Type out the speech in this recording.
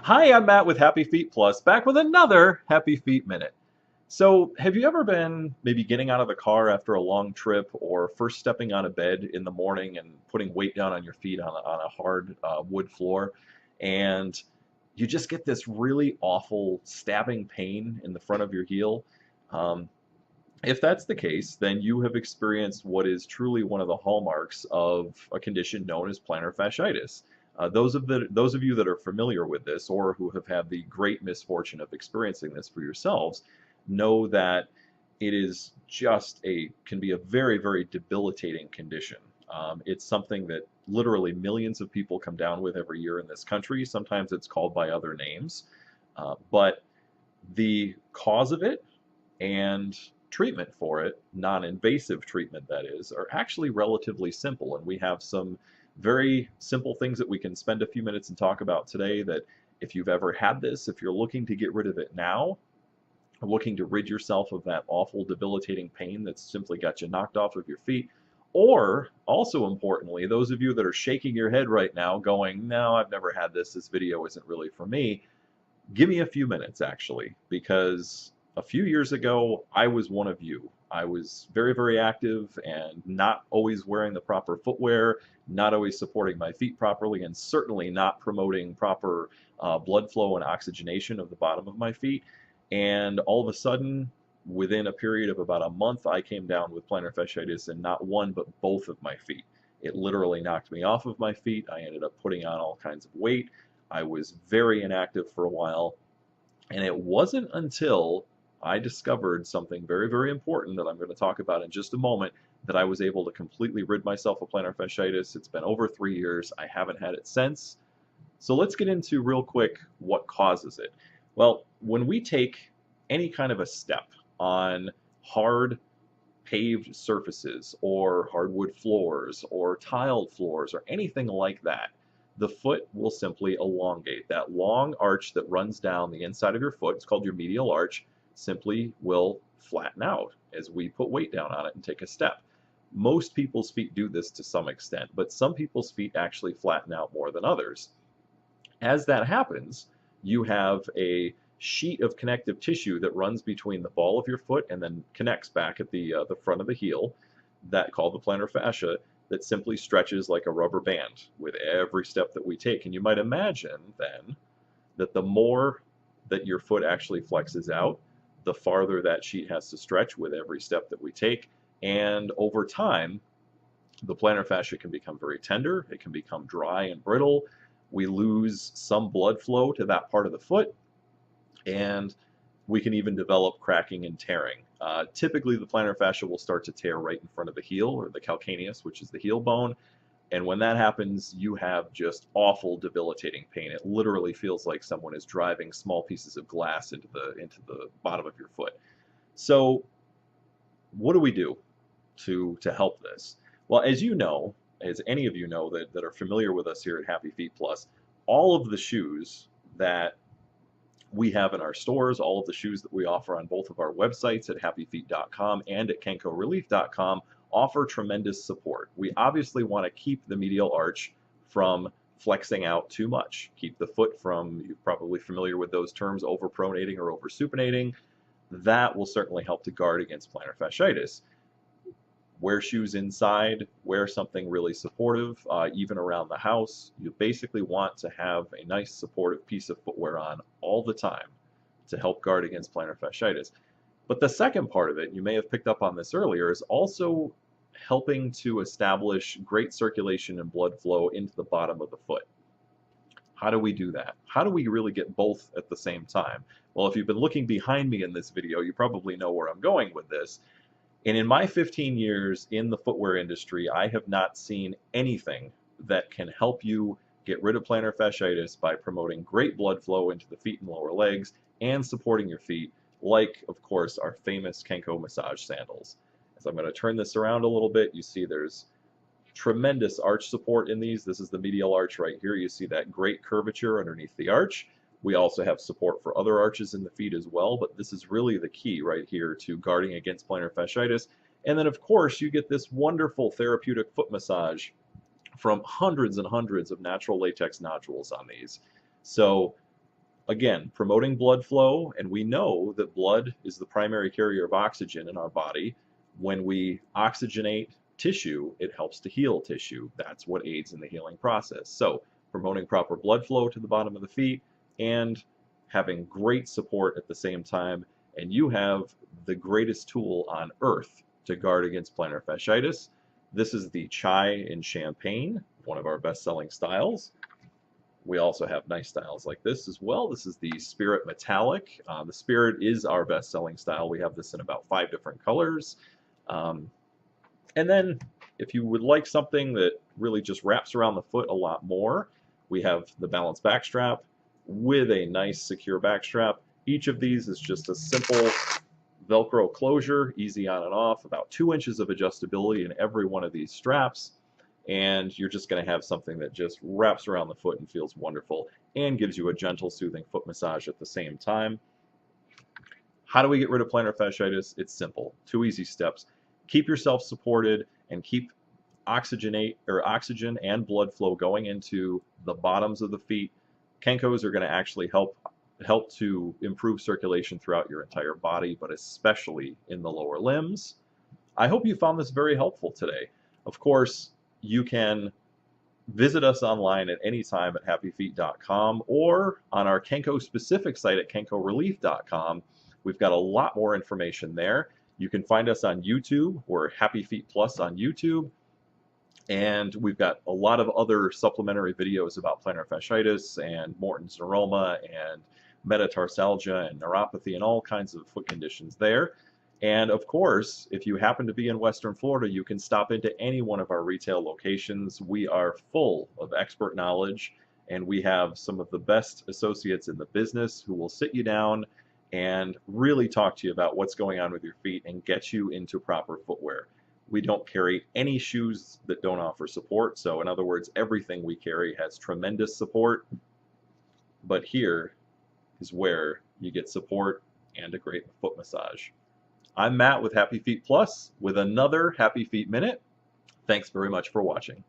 Hi, I'm Matt with Happy Feet Plus, back with another Happy Feet Minute. So, have you ever been maybe getting out of the car after a long trip or first stepping on a bed in the morning and putting weight down on your feet on a hard wood floor, and you just get this really awful stabbing pain in the front of your heel? Um, if that's the case, then you have experienced what is truly one of the hallmarks of a condition known as plantar fasciitis. Those of you that are familiar with this or who have had the great misfortune of experiencing this for yourselves know that it is just can be a very, very debilitating condition. It's something that literally millions of people come down with every year in this country. Sometimes it's called by other names, but the cause of it and treatment for it, non-invasive treatment that is, are actually relatively simple. And we have some very simple things that we can spend a few minutes and talk about today that if you've ever had this, if you're looking to get rid of it now, looking to rid yourself of that awful debilitating pain that's simply got you knocked off of your feet, or also importantly, those of you that are shaking your head right now going, no, I've never had this video isn't really for me, give me a few minutes actually, because a few years ago, I was one of you. I was very, very active and not always wearing the proper footwear, not always supporting my feet properly, and certainly not promoting proper blood flow and oxygenation of the bottom of my feet. And all of a sudden, within a period of about a month, I came down with plantar fasciitis in not one, but both of my feet. It literally knocked me off of my feet. I ended up putting on all kinds of weight. I was very inactive for a while. And it wasn't until I discovered something very, very important that I'm going to talk about in just a moment that I was able to completely rid myself of plantar fasciitis. It's been over 3 years. I haven't had it since. So let's get into real quick what causes it. Well, when we take any kind of a step on hard paved surfaces or hardwood floors or tiled floors or anything like that, the foot will simply elongate. That long arch that runs down the inside of your foot, it's called your medial arch, simply will flatten out as we put weight down on it and take a step. Most people's feet do this to some extent, but some people's feet actually flatten out more than others. As that happens, you have a sheet of connective tissue that runs between the ball of your foot and then connects back at the front of the heel, that called the plantar fascia, that simply stretches like a rubber band with every step that we take. And you might imagine then that the more that your foot actually flexes out, the farther that sheet has to stretch with every step that we take. And over time, the plantar fascia can become very tender. It can become dry and brittle. We lose some blood flow to that part of the foot, and we can even develop cracking and tearing. Typically, the plantar fascia will start to tear right in front of the heel, or the calcaneus, which is the heel bone. And when that happens, you have just awful, debilitating pain. It literally feels like someone is driving small pieces of glass into the bottom of your foot. So, what do we do to help this? Well, as you know, as any of you know that are familiar with us here at Happy Feet Plus, all of the shoes that we have in our stores, all of the shoes that we offer on both of our websites at HappyFeet.com and at KenkohRelief.com offer tremendous support. We obviously want to keep the medial arch from flexing out too much. Keep the foot from, you're probably familiar with those terms, overpronating or oversupinating. That will certainly help to guard against plantar fasciitis. Wear shoes inside, wear something really supportive, even around the house. You basically want to have a nice supportive piece of footwear on all the time to help guard against plantar fasciitis. But the second part of it, you may have picked up on this earlier, is also helping to establish great circulation and blood flow into the bottom of the foot. How do we do that? How do we really get both at the same time? Well, if you've been looking behind me in this video, you probably know where I'm going with this. And in my 15 years in the footwear industry, I have not seen anything that can help you get rid of plantar fasciitis by promoting great blood flow into the feet and lower legs and supporting your feet, like, of course, our famous Kenkoh Massage Sandals. As I'm going to turn this around a little bit, you see there's tremendous arch support in these. This is the medial arch right here. You see that great curvature underneath the arch. We also have support for other arches in the feet as well, but this is really the key right here to guarding against plantar fasciitis. And then, of course, you get this wonderful therapeutic foot massage from hundreds and hundreds of natural latex nodules on these. So Again, promoting blood flow, and we know that blood is the primary carrier of oxygen in our body. When we oxygenate tissue, it helps to heal tissue. That's what aids in the healing process. So, promoting proper blood flow to the bottom of the feet and having great support at the same time, and you have the greatest tool on earth to guard against plantar fasciitis. This is the chai in champagne, one of our best-selling styles. We also have nice styles like this as well. This is the Spirit Metallic. The Spirit is our best-selling style. We have this in about 5 different colors. And then if you would like something that really just wraps around the foot a lot more, we have the Balance Backstrap with a nice secure backstrap. Each of these is just a simple Velcro closure, easy on and off, about 2 inches of adjustability in every one of these straps. And you're just going to have something that just wraps around the foot and feels wonderful and gives you a gentle, soothing foot massage at the same time. How do we get rid of plantar fasciitis? It's simple. 2 easy steps. Keep yourself supported and keep oxygen and blood flow going into the bottoms of the feet. Kenkohs are going to actually help to improve circulation throughout your entire body, but especially in the lower limbs. I hope you found this very helpful today. Of course, you can visit us online at any time at HappyFeet.com or on our Kenkoh specific site at KenkohRelief.com. We've got a lot more information there. You can find us on YouTube. We're HappyFeet Plus on YouTube. And we've got a lot of other supplementary videos about plantar fasciitis and Morton's neuroma and metatarsalgia and neuropathy and all kinds of foot conditions there. And of course, if you happen to be in Western Florida, you can stop into any one of our retail locations. We are full of expert knowledge, and we have some of the best associates in the business who will sit you down and really talk to you about what's going on with your feet and get you into proper footwear. We don't carry any shoes that don't offer support. So in other words, everything we carry has tremendous support. But here is where you get support and a great foot massage. I'm Matt with Happy Feet Plus with another Happy Feet Minute. Thanks very much for watching.